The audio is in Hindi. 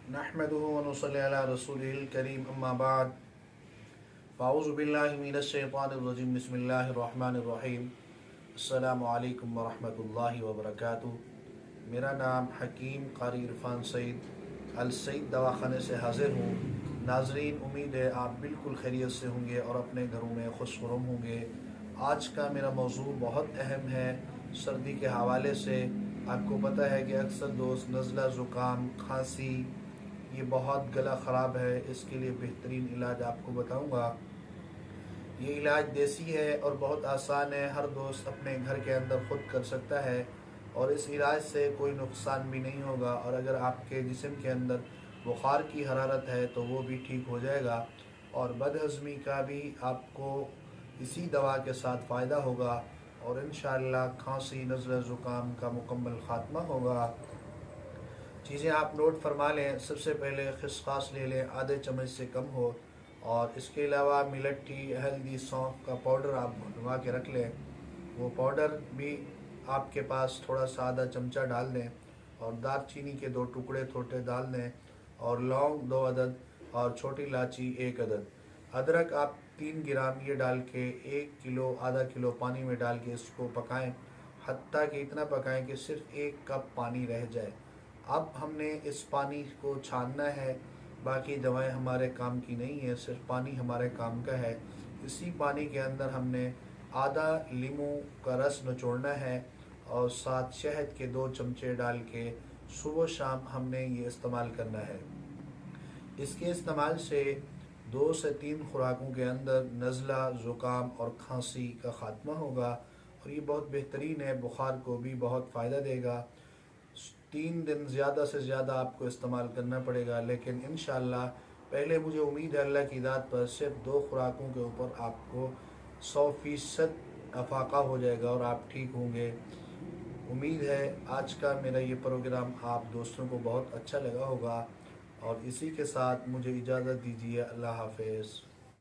नहमदुहु व नुसल्ली अला रसूलिल करीम अम्मा बाद फ़ाऊज़ु बिल्लाहि मिनश शैतानिर रजीम बिस्मिल्लाहिर रहमानिर रहीम अस्सलामु अलैकुम व रहमतुल्लाहि व बरकातुहू। मेरा नाम हकीम क़ारी इरफान सईद अल सईद दवाखाने से हाज़िर हूँ। नाज़रीन, उम्मीद है आप बिल्कुल खैरियत से होंगे और अपने घरों में खुशखुरम होंगे। आज का मेरा मौजू बहुत अहम है सर्दी के हवाले से। आपको पता है कि अक्सर दोस्त नज़ला ज़ुकाम खांसी, ये बहुत गला ख़राब है, इसके लिए बेहतरीन इलाज आपको बताऊंगा। ये इलाज देसी है और बहुत आसान है, हर दोस्त अपने घर के अंदर ख़ुद कर सकता है और इस इलाज से कोई नुकसान भी नहीं होगा। और अगर आपके जिस्म के अंदर बुखार की हरारत है तो वो भी ठीक हो जाएगा और बदहज़मी का भी आपको इसी दवा के साथ फ़ायदा होगा और इंशाअल्लाह खांसी नज़ला ज़ुकाम का मुकम्मल ख़ात्मा होगा। चीज़ें आप नोट फरमा लें। सबसे पहले खसखस ले लें, आधे चम्मच से कम हो, और इसके अलावा मिलट्टी, हल्दी, सौंफ का पाउडर आप बनवा के रख लें। वो पाउडर भी आपके पास थोड़ा सा आधा चमचा डाल दें और दालचीनी के 2 टुकड़े छोटे डाल दें और लौंग 2 अदद और छोटी इलायची 1 अदद। अदरक आप 3 ग्राम ये डाल के 1 किलो आधा किलो पानी में डाल के इसको पकाएं, हत्ता कि इतना पकाएं कि सिर्फ 1 कप पानी रह जाए। अब हमने इस पानी को छानना है, बाकी दवाएं हमारे काम की नहीं है, सिर्फ पानी हमारे काम का है। इसी पानी के अंदर हमने आधा लीमू का रस निचोड़ना है और साथ शहद के 2 चमचे डाल के सुबह शाम हमने ये इस्तेमाल करना है। इसके इस्तेमाल से 2 से 3 खुराकों के अंदर नज़ला, ज़ुकाम और खांसी का ख़ात्मा होगा और ये बहुत बेहतरीन है, बुखार को भी बहुत फ़ायदा देगा। 3 दिन ज़्यादा से ज़्यादा आपको इस्तेमाल करना पड़ेगा, लेकिन इंशाअल्लाह पहले मुझे उम्मीद है अल्लाह की दात पर सिर्फ 2 खुराकों के ऊपर आपको 100% अफाका हो जाएगा और आप ठीक होंगे। उम्मीद है आज का मेरा ये प्रोग्राम आप दोस्तों को बहुत अच्छा लगा होगा और इसी के साथ मुझे इजाज़त दीजिए। अल्लाह हाफ़िज़।